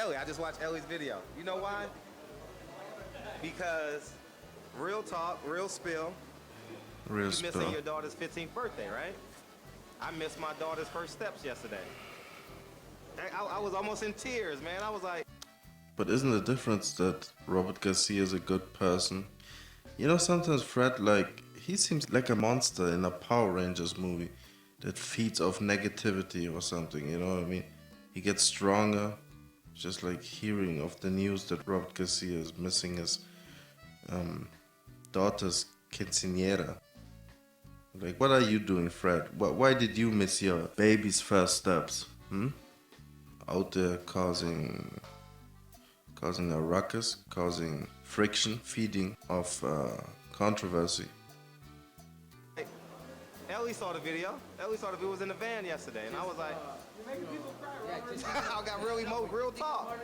Ellie. I just watched Ellie's video. You know why? Because real talk, real spill. Real You missing spill. your daughter's 15th birthday, right? I missed my daughter's first steps yesterday. I was almost in tears, man. I was like... But isn't the difference that Robert Garcia is a good person? You know, sometimes Fred, like, he seems like a monster in a Power Rangers movie that feeds off negativity or something, you know what I mean? He gets stronger, just like hearing of the news that Robert Garcia is missing his daughter's quinceañera. Like, what are you doing, Fred? Why did you miss your baby's first steps? Out there causing a ruckus, causing friction, feeding off controversy. Ellie saw the video. Ellie saw the video. Was in the van yesterday, and I was like... You're making people cry, Robert. I got real talk. They're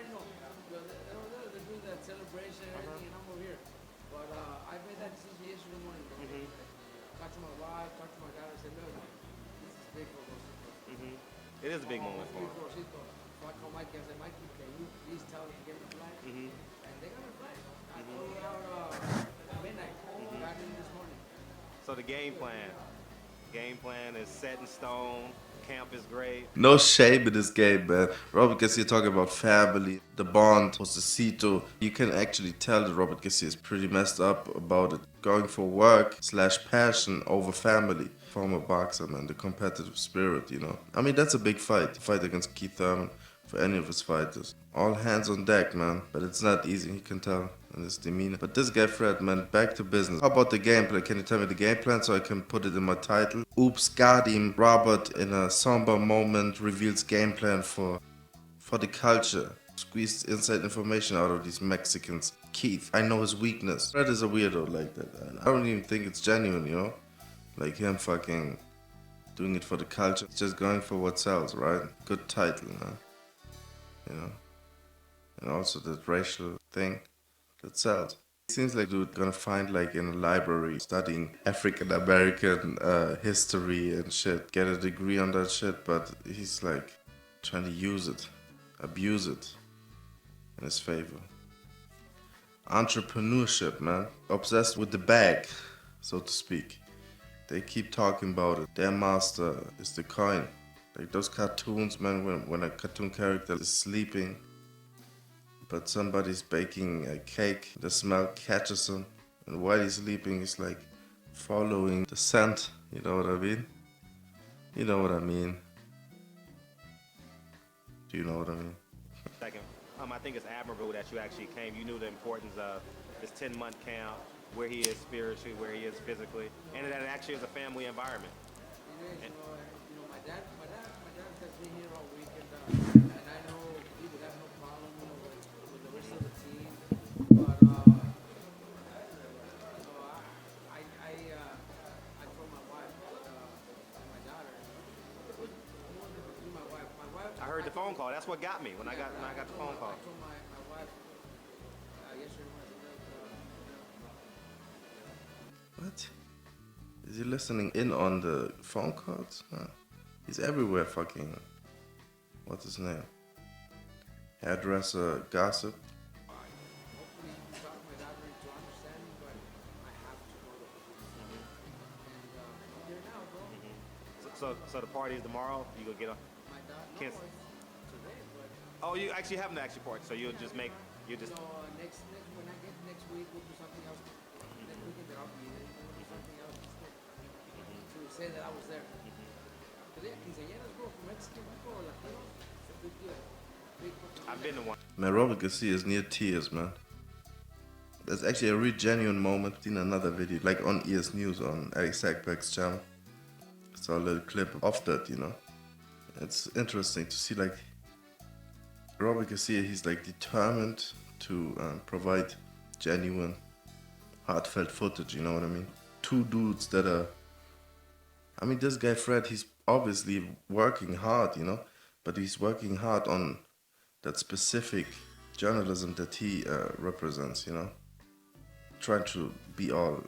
doing that celebration and everything, and I'm over here. But I made that decision yesterday morning. Talked to my wife, talked to my daughter, said, look, this is big for Josessito. It is a big moment for him. Josessito. So I called Mikey, I said, Mikey, can you please tell them to get me a flight? And they got a flight. I flew out at midnight. Got in this morning. So the game plan is set in stone. Camp is great. No shame in this game, man. Robert Garcia talking about family, the bond, Josessito. You can actually tell that Robert Garcia is pretty messed up about it. Going for work / passion over family. Former boxer, man, the competitive spirit, you know. I mean, that's a big fight. Fight against Keith Thurman for any of his fighters. All hands on deck, man. But it's not easy, you can tell in his demeanor. But this guy, Fred, man, back to business. How about the game plan? Can you tell me the game plan so I can put it in my title? Oops, got him. Robert, in a somber moment, reveals game plan for the culture. Squeezed inside information out of these Mexicans. Keith, I know his weakness. Fred is a weirdo like that. I don't even think it's genuine, you know? Like him fucking doing it for the culture. It's just going for what sells, right? Good title, huh? You know? And also that racial thing that sells. It seems like dude gonna find like in a library studying African American history and shit. Get a degree on that shit, but he's like trying to use it, abuse it in his favor. Entrepreneurship, man. Obsessed with the bag, so to speak. They keep talking about it. Their master is the coin. Like those cartoons, man, when a cartoon character is sleeping, but somebody's baking a cake, the smell catches him, and while he's sleeping, he's like following the scent. You know what I mean? You know what I mean? Do you know what I mean? Second, I think it's admirable that you actually came. You knew the importance of this 10-month camp, where he is spiritually, where he is physically, and that it actually is a family environment. It is, you know, my dad has been here all week, and I know he would have no problem, you know, with the rest of the team. But you know, I told my wife and my daughter, my wife. I heard the phone call. That's what got me when I got the phone call. I told my wife yesterday when I said, What? Is he listening in on the phone calls? Huh. He's everywhere fucking... What's his name? Hairdresser gossip? hopefully you talk my daughter into understanding, but I have to go to and I'm here now, bro. So the party is tomorrow. You gonna get on? My daughter, no, Can't- it's today, but Oh, you actually haven't actually party, so you'll just make so next when I get next week, we'll do something else. Next weekend that I'll be there, we'll do something else to say that I was there. Because yeah, quinceañeras, bro, from Mexican people or Latinos, it's a big deal. Big I've been to one. Man, Robert Garcia is near tears, man. That's actually a real genuine moment. Seen another video, like on ES News on Eric Sackberg's channel. Saw a little clip of that, you know. It's interesting to see, like, Robert Garcia, he's like determined to provide genuine, heartfelt footage, you know what I mean? Two dudes that are... I mean, this guy Fred, he's obviously working hard, you know? But he's working hard on that specific journalism that he represents, you know? Trying to be all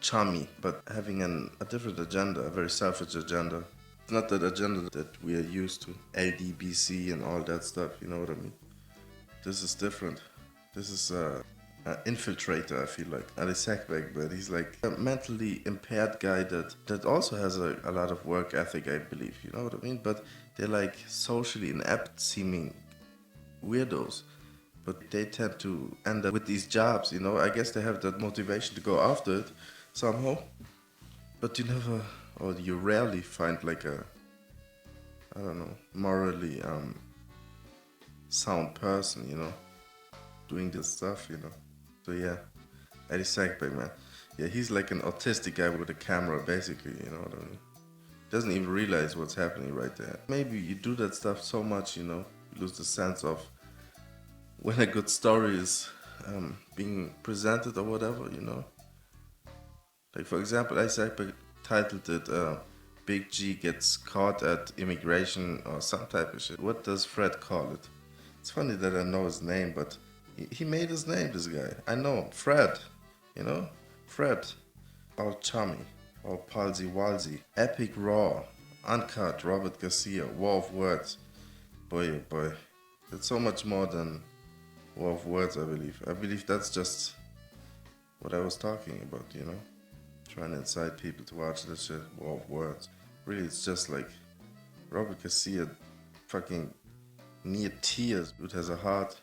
chummy, but having a different agenda, a very selfish agenda. It's not that agenda that we are used to, LDBC and all that stuff, you know what I mean? This is different. This is an infiltrator, I feel like. Ali Sackback, but he's like a mentally impaired guy that also has a lot of work ethic, I believe. You know what I mean? But they're like socially inept seeming weirdos. But they tend to end up with these jobs, you know. I guess they have that motivation to go after it somehow. But you never, or you rarely find like a, I don't know, morally sound person, you know, doing this stuff, you know. So yeah, Eddie Sackback, man. Yeah, he's like an autistic guy with a camera, basically, you know what I mean? Doesn't even realize what's happening right there. Maybe you do that stuff so much, you know, you lose the sense of when a good story is being presented or whatever, you know. Like for example, Eddie Sackback titled it Big G Gets Caught at Immigration or some type of shit. What does Fred call it? It's funny that I know his name, but he made his name, this guy. I know him. Fred, you know? Fred. All chummy. All palsy walsy. Epic raw. Uncut. Robert Garcia. War of words. Boy, oh boy. It's so much more than War of words, I believe. I believe that's just what I was talking about, you know? Trying to incite people to watch this shit. War of words. Really, it's just like Robert Garcia fucking near tears. Dude has a heart,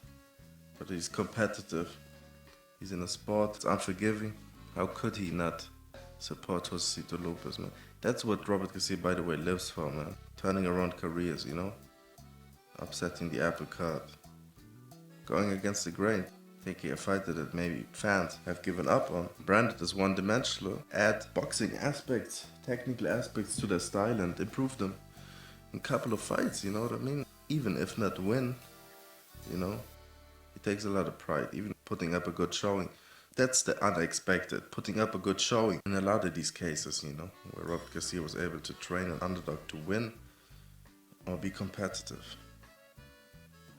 but he's competitive. He's in a sport. It's unforgiving. How could he not support Josessito Lopes, man? That's what Robert Garcia, by the way, lives for, man. Turning around careers, you know? Upsetting the apple cart. Going against the grain. Taking a fighter that maybe fans have given up on. Branded as one-dimensional. Add boxing aspects, technical aspects to their style and improve them. In a couple of fights, you know what I mean? Even if not win, you know? It takes a lot of pride, even putting up a good showing. That's the unexpected, putting up a good showing. In a lot of these cases, you know, where Robert Garcia was able to train an underdog to win or be competitive.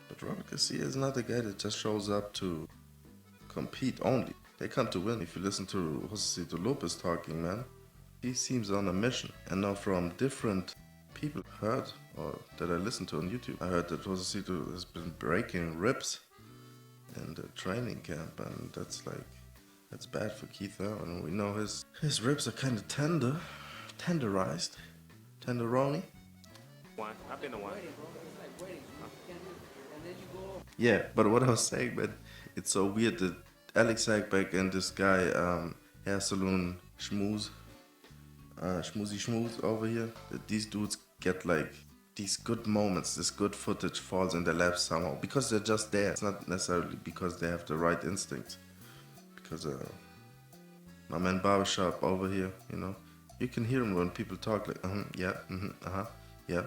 But Robert Garcia is not a guy that just shows up to compete only. They come to win. If you listen to Josessito Lopes talking, man, he seems on a mission. And now from different people heard, or that I listened to on YouTube, I heard that Josessito has been breaking ribs in the training camp, and that's bad for Keith Thurman. We know his ribs are kind of tenderized, tenderoni. One. I've been to one. Waiting, bro. It's like waiting. You can't do it. And then you go. Yeah, but what I was saying, man, it's so weird that Alex Sackback and this guy, hair salon schmooze over here, that these dudes get like these good moments, this good footage falls in their laps somehow because they're just there. It's not necessarily because they have the right instinct. Because my man Barbershop over here, you know, you can hear him when people talk like, yeah, yeah,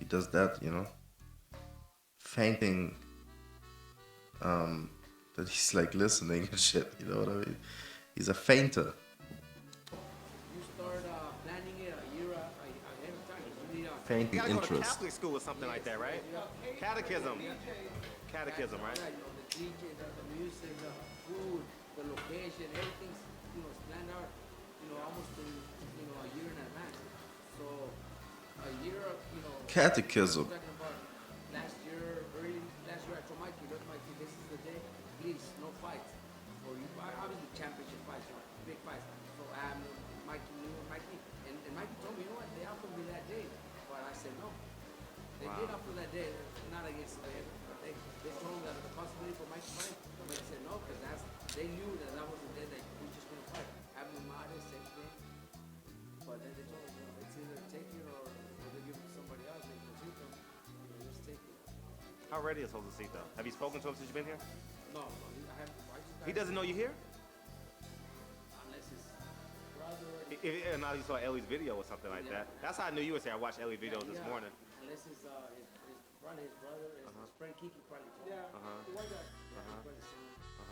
He does that, you know, fainting, that he's like listening and shit, you know what I mean? He's a fainter. You start planning it a year ahead of time. You need a Fainting You gotta go to interest. Catholic school or something like that, right? Catechism. Catechism, right? Yeah, you know, the DJ, the music, the food, the location, everything's, you know, it's planned out, you know, almost in, you know, a year in advance. So a year, you know. Catechism. Talking about early last year, I told Mikey, look, Mikey, this is the day, please, no fights. Or you, obviously championship fights, you know, big fights. So Mikey knew, and Mikey told me, you know what, they offered me that day, but I said no. They did offer that day, not against the they told him that the possibility for Mikey fight, but he said no, because they knew that was the day that we just gonna fight. Have him modest, same thing. But then they told us, you know, it's either take it or they give it to somebody else, like Josessito, just take it. How ready is Josessito? Have you spoken to him since you've been here? No, I haven't. He doesn't know you're here? Unless his brother. And now you saw Ellie's video or something like that. That's how I knew you was here. I watched Ellie's videos this morning. Unless his brother, his friend Kiki probably told him. Yeah, the white guy.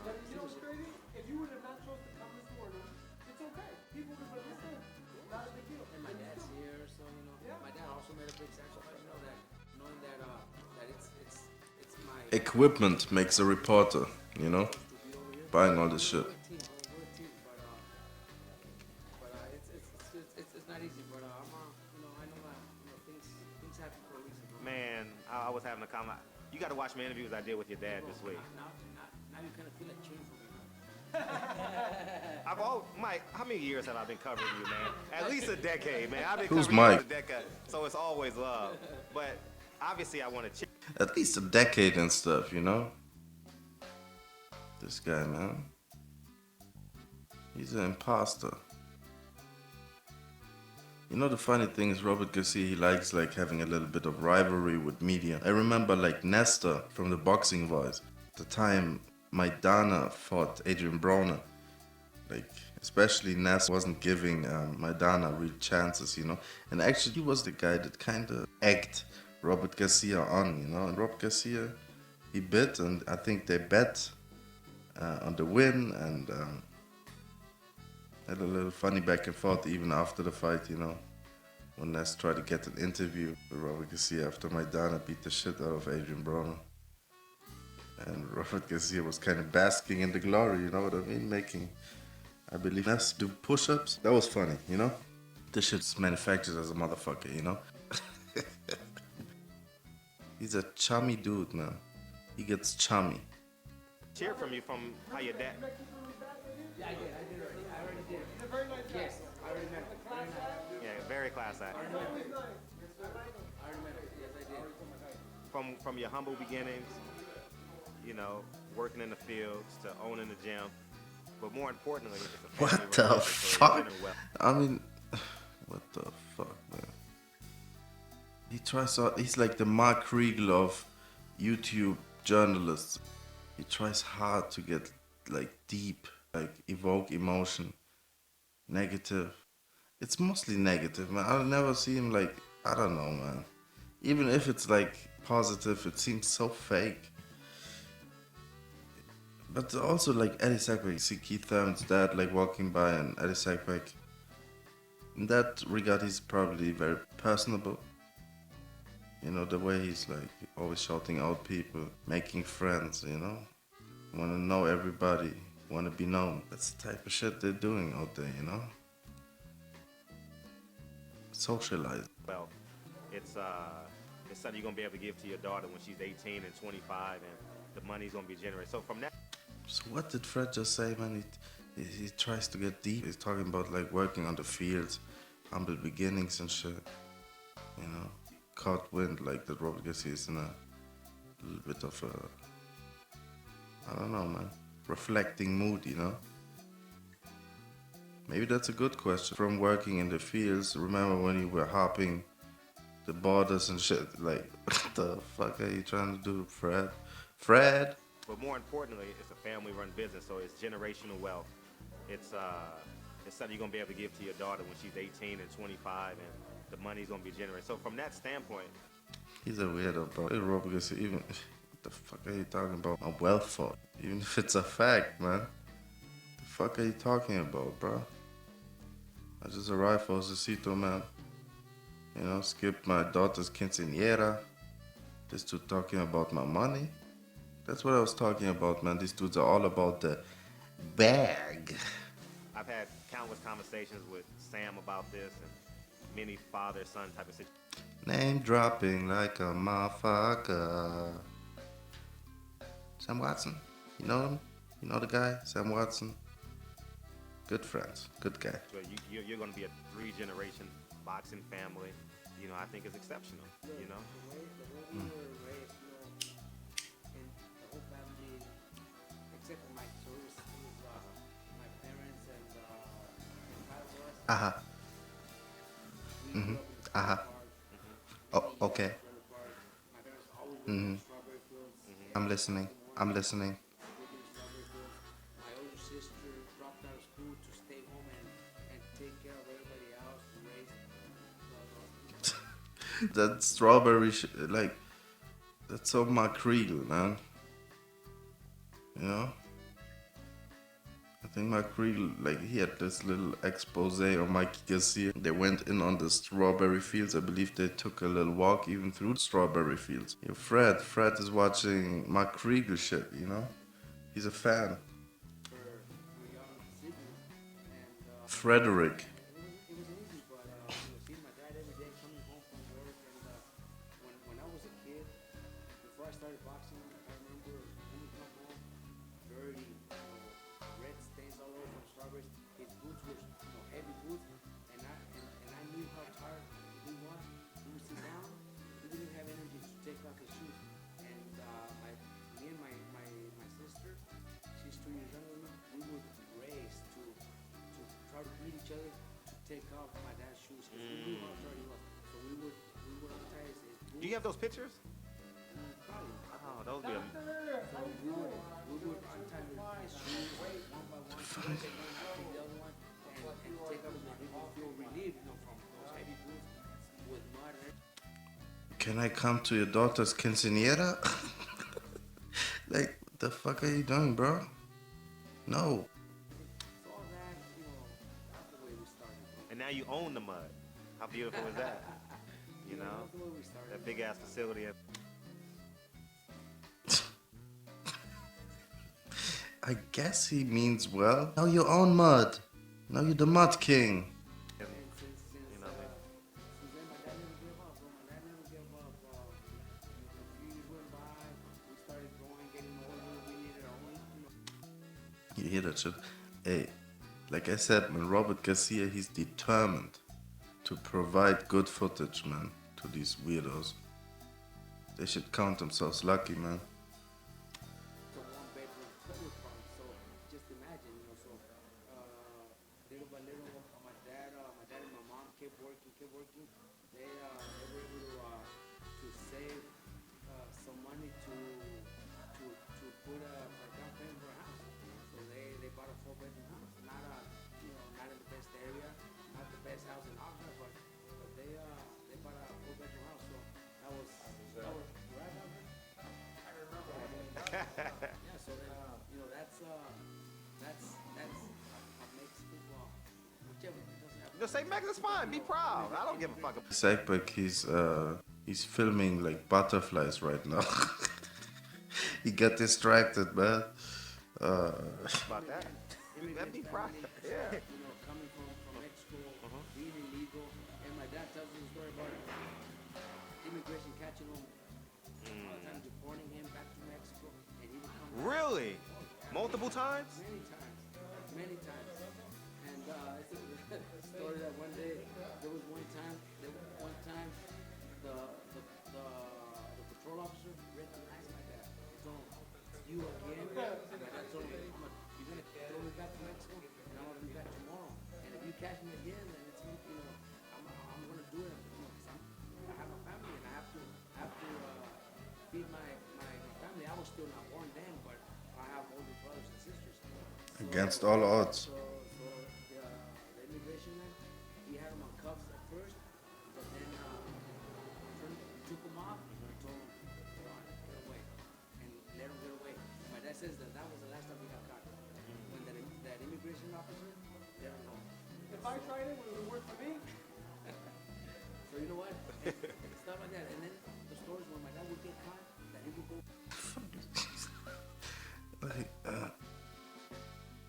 But you know what's crazy? If you would have not chose to come this morning, it's okay. People would have been listen, not a big deal. And my dad's here, so you know. Yeah. My dad also made a big sacrifice, you know, that knowing that it's my Equipment makes a reporter, you know, to be over here. buying all this shit. We're a team, but it's not easy. But I'm you know, I know that, you know, things happen for a reason. Bro. Man, I was having a comment. You got to watch my interviews I did with your dad this week. Now you kind of feel like cheering for me, man. Mike, how many years have I been covering you, man? At least a decade, man. I've been Who's covering you Mike? for a decade, so it's always love. But obviously, I want to cheer. At least a decade and stuff, you know? This guy, man. He's an imposter. You know, the funny thing is Robert Garcia, he likes like having a little bit of rivalry with media. I remember like Nestor from the Boxing Voice. The time Maidana fought Adrian Broner, like especially Nestor wasn't giving Maidana real chances, you know. And actually he was the guy that kind of egged Robert Garcia on, you know. And Robert Garcia, he bit, and I think they bet on the win, and had a little funny back and forth even after the fight, you know. When Ness tried to get an interview with Robert Garcia after Maidana beat the shit out of Adrian Broner. And Robert Garcia was kind of basking in the glory, you know what I mean? Making, I believe, Ness do push-ups. That was funny, you know? This shit's manufactured as a motherfucker, you know? He's a chummy dude, man. He gets chummy. Cheer from you from how your dad. Yeah, I did already. I already did. Yes, I already met him. Very nice. Yeah, very class act. I already met him. Yes, I did. From your humble beginnings, you know, working in the fields to owning the gym, but more importantly, it's a family What the relationship, so it's fuck? running well. I mean, what the fuck, man? He tries out, he's like the Mark Kriegel of YouTube journalists. He tries hard to get like deep, like evoke emotion, negative. It's mostly negative, man. I'll never see him like, I don't know, man. Even if it's like positive, it seems so fake. But also like Eddie Sackbeck, you see Keith Thurman's dad like walking by, and Eddie Sackbeck, in that regard, he's probably very personable. You know, the way he's like always shouting out people, making friends, you know? Want to know everybody, want to be known. That's the type of shit they're doing out there, you know? Socialize. Well, it's something you're gonna be able to give to your daughter when she's 18 and 25, and the money's gonna be generated. So from that. So what did Fred just say, man? He tries to get deep. He's talking about like working on the fields, humble beginnings and shit. You know, caught wind like that Robert Garcia is in a little bit of a, I don't know, man, reflecting mood, you know? Maybe that's a good question. From working in the fields, remember when you were hopping the borders and shit? Like, what the fuck are you trying to do, Fred? Fred? But more importantly, it's a family-run business, so it's generational wealth. It's something you're gonna be able to give to your daughter when she's 18 and 25, and the money's gonna be generated. So from that standpoint, he's a weirdo, bro. Hey, Robert Garcia, even what the fuck are you talking about? A wealth for, even if it's a fact, man. The fuck are you talking about, bro? I just arrived for Josessito, man. You know, skipped my daughter's quinceañera. This dude talking about my money. That's what I was talking about, man. These dudes are all about the bag. I've had countless conversations with Sam about this, and many father-son type of situations. Name dropping like a motherfucker. Sam Watson. You know him? You know the guy? Sam Watson? Good friends. Good guy. Where you're going to be a 3-generation boxing family. You know, I think it's exceptional, you know? The way we were raised, you know, and the whole family, except for Mike, so it was my parents and five of us. Uh-huh. We grew up in the Uh-huh. park. Oh, okay. My parents always worked in strawberry fields. I'm listening. I'm listening. Worked in strawberry fields. My older sister dropped out of school to stay home and take care of everybody else and raise That strawberry, like, that's so Mark Kriegel, man. You know? I think Mark Kriegel, like, he had this little expose on Mikey Garcia. They went in on the strawberry fields. I believe they took a little walk even through the strawberry fields. Yo, Fred is watching Mark Kriegel shit, you know? He's a fan. for young siblings. And Frederick. it wasn't easy, but seeing my dad every day coming home from work, and when I was a kid, before I started started boxing, I remember when we come home, dirty, red stains all over from strawberries. His boots were, heavy boots, and I knew how tired he was. He would sit down, he didn't have energy to take off his shoes. And me and my sister, she's 2 years younger than me, we would race to try to beat each other to take off my dad's shoes because we knew how tired he was. So we would untie his boots. Do you have those pictures? Probably. Oh, those be So we would untie his shoes one by one, take one, take the other one, and take off his boots. He would feel relieved, from those heavy boots with mud and everything. Can I come to your daughter's quinceañera? Like, what the fuck are you doing, bro? No. So all that, that's the way we started. And now you own the mud. How beautiful is that? You know? That's the way we started. That big ass facility. I guess he means well. Now you own mud. Now you're the mud king. And, Since you know, since then, my dad never gave up. So my dad never gave up. A few years went by. We started growing, getting older. We needed our own. You hear that shit? Hey, like I said, man, Robert Garcia, he's determined to provide good footage, man, to these weirdos. They should count themselves lucky, man. To one bedroom trailer park. So just imagine, little by little, my dad and my mom kept working. They were able to save some money to put a down payment for a house. So they bought a 4-bedroom house. Not in the best area, not the best house in Oxnard, but they bought a 4-bedroom house. So that was right out there. I remember. Yeah. So then, that's what makes it, whichever doesn't have. just say, Max, it's fine. Be proud. I don't give a fuck. Zachbeck, he's filming like butterflies right now. He got distracted, man. About that. That'd be proud. Yeah. Coming from Mexico, being illegal, and my dad tells me the story about immigration catching him, all the time deporting him back to Mexico, and he would come back Really? Multiple times? many times. And it's a story that one day there was one time the patrol officer recognized my dad. He told him, "You again?" And my dad told him, "You're gonna throw me back to Mexico, and I'm gonna be back tomorrow. And if you catch me again, then it's I'm gonna do it. I have a family, and I have to feed my family. I was still not born then, but I have older brothers and sisters. Against all odds. So the immigration man, he had him on cuffs at first, but then took him off and told him, "Go on, get away," and let him get away. My dad says that was the last time he got caught. When that immigration officer let him know. If I tried it, would it work for me? So you know what? Stuff like that. And then the stories when my dad would get caught, that he would go. Like,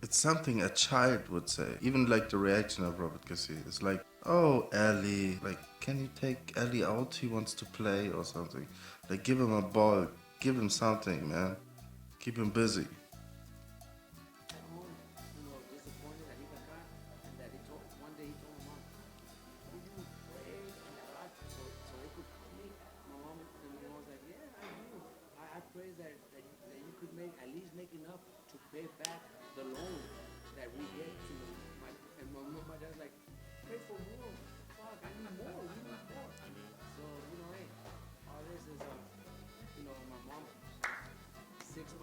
it's something a child would say. Even like the reaction of Robert Garcia. It's like, "Oh, Ellie, like, can you take Ellie out? He wants to play," or something. Like, give him a ball, give him something, man. Keep him busy. At home, disappointed that he got caught, and that one day he told my mom, "Did you pray to God so they could call me?" My mom was like, "Yeah, I do. I pray that you could at least make enough to pay back the loan that we get to my dad's like, pray for more. Fuck, I need more. We need more." So, hey, all this is, my mom, 6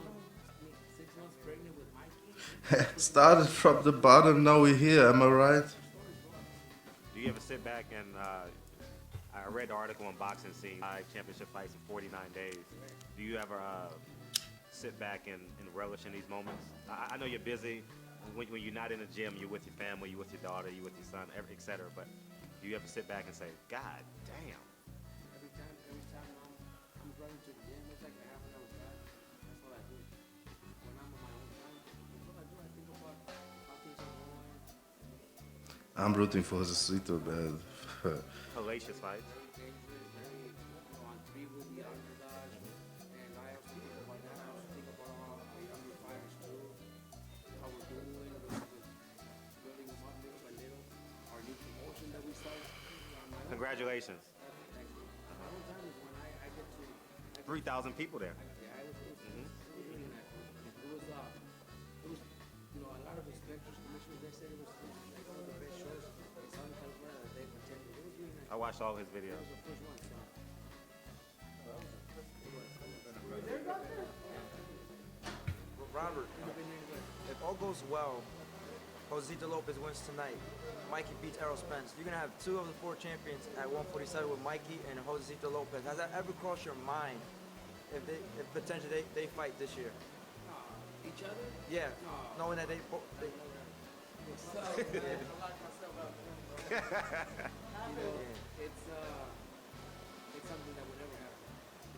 months pregnant with Mikey. Started from the bottom, now we're here, am I right? Do you ever sit back and I read the article on boxing scene, 5 championship fights in 49 days. Do you ever sit back and relish in these moments? I know you're busy. When you're not in the gym, you're with your family, you're with your daughter, you're with your son, etc. But do you ever sit back and say, "God damn"? Every time I'm running to the gym, it's like a half an hour drive. That's all I do. When I'm on my own time, that's all I do. I think about how things are going. I'm rooting for Josessito, man. Hellacious fights. Very dangerous, very, on 3 with the underdog. And I Congratulations. Thank you. My whole time is when I get to. 3,000 people there. Yeah, it was really nice. It was, you know, a lot of inspectors, commissioners, they said it was like one of the best shows in Southern California that they've attended. It was really nice. I watched all his It videos. was the first one, so. Robert, if all goes well, Josessito Lopes wins tonight. Mikey beats Errol Spence. You're gonna have 2 of the 4 champions at 147 with Mikey and Josessito Lopes. Has that ever crossed your mind if potentially they fight this year? Each other? Yeah, knowing that they So, I locked myself up. You know, it's something that would never happen.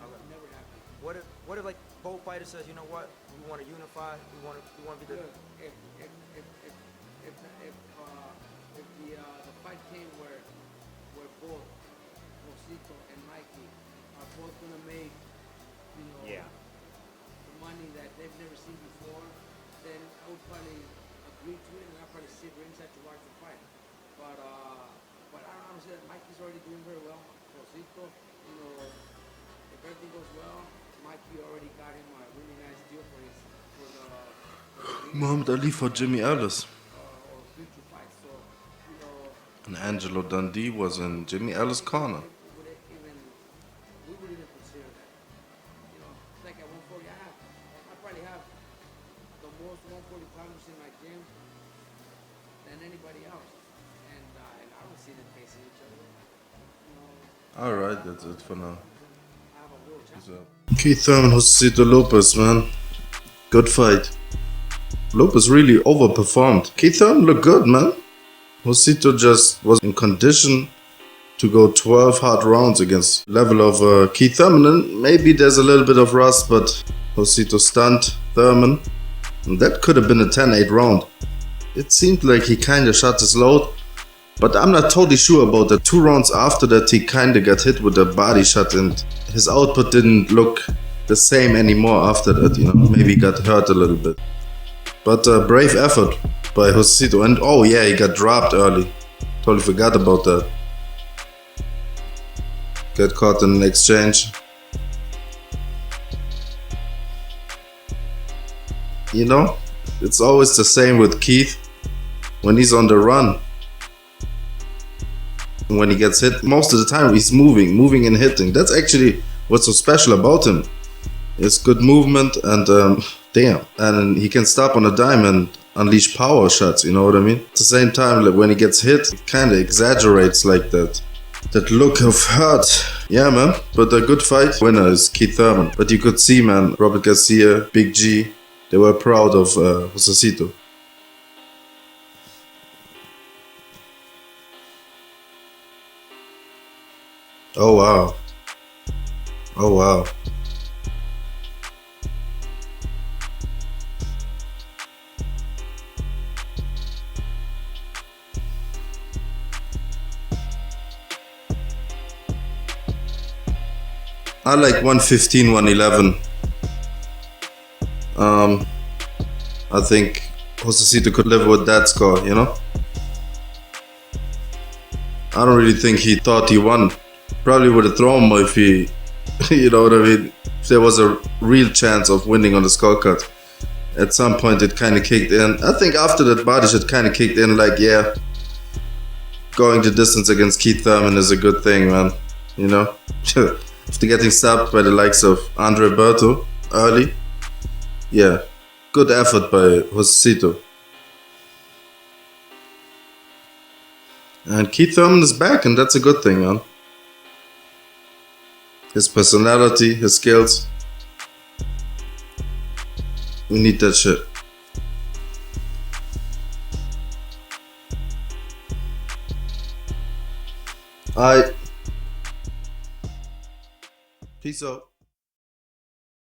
It would never happen. What if like both fighters says, you know what, we want to unify, we want to be the. Look, if the fight came where both Josessito and Mikey are both gonna make, you know, Yeah. the money that they've never seen before, then I would probably agree to it and I'd probably sit ringside to watch the fight. But I don't understand. Mikey's already doing very well. Josessito, you know, if everything goes well, Mikey already got him a really nice deal for the Muhammad Ali for Jimmy Ellis. or future fights. So, you know, And Angelo Dundee was in Jimmy Ellis' corner. we would even consider that. You know, it's like at 140, I probably have the most 140 pounders in my gym than anybody else, and I don't see them facing each other. You know, Alright, that's it for now. I have a world Peace champion. out. Keith Thurman, Josessito Lopes, man. Good fight. Lopes really overperformed. Keith Thurman looked good, man. Josessito just was in condition to go 12 hard rounds against level of Keith Thurman. And maybe there's a little bit of rust, but Josessito stunned Thurman. And that could have been a 10-8 round. It seemed like he kind of shot his load. But I'm not totally sure about that. 2 rounds after that, he kind of got hit with a body shot and his output didn't look the same anymore after that, you know. Maybe he got hurt a little bit. But brave effort by Josessito. And oh yeah, he got dropped early. Totally forgot about that. Got caught in an exchange. You know, it's always the same with Keith. When he's on the run, when he gets hit, most of the time he's moving and hitting. That's actually what's so special about him. It's good movement and damn. And he can stop on a dime and unleash power shots, you know what I mean? At the same time, like, when he gets hit, it kind of exaggerates like that. That look of hurt. Yeah, man. But a good fight. Winner is Keith Thurman. But you could see, man, Robert Garcia, Big G, they were proud of Josessito. Oh wow. Oh wow. I like 115, 111. I think Josessito could live with that score, you know? I don't really think he thought he won. Probably would have thrown him if he, you know what I mean? If there was a real chance of winning on the scorecard. At some point it kind of kicked in. I think after that body shot kind of kicked in, like, yeah, going the distance against Keith Thurman is a good thing, man. You know? After getting stopped by the likes of Andre Berto early. Yeah, good effort by Josessito. And Keith Thurman is back, and that's a good thing, man. His personality, his skills. We need that shit. Alright. Peace out.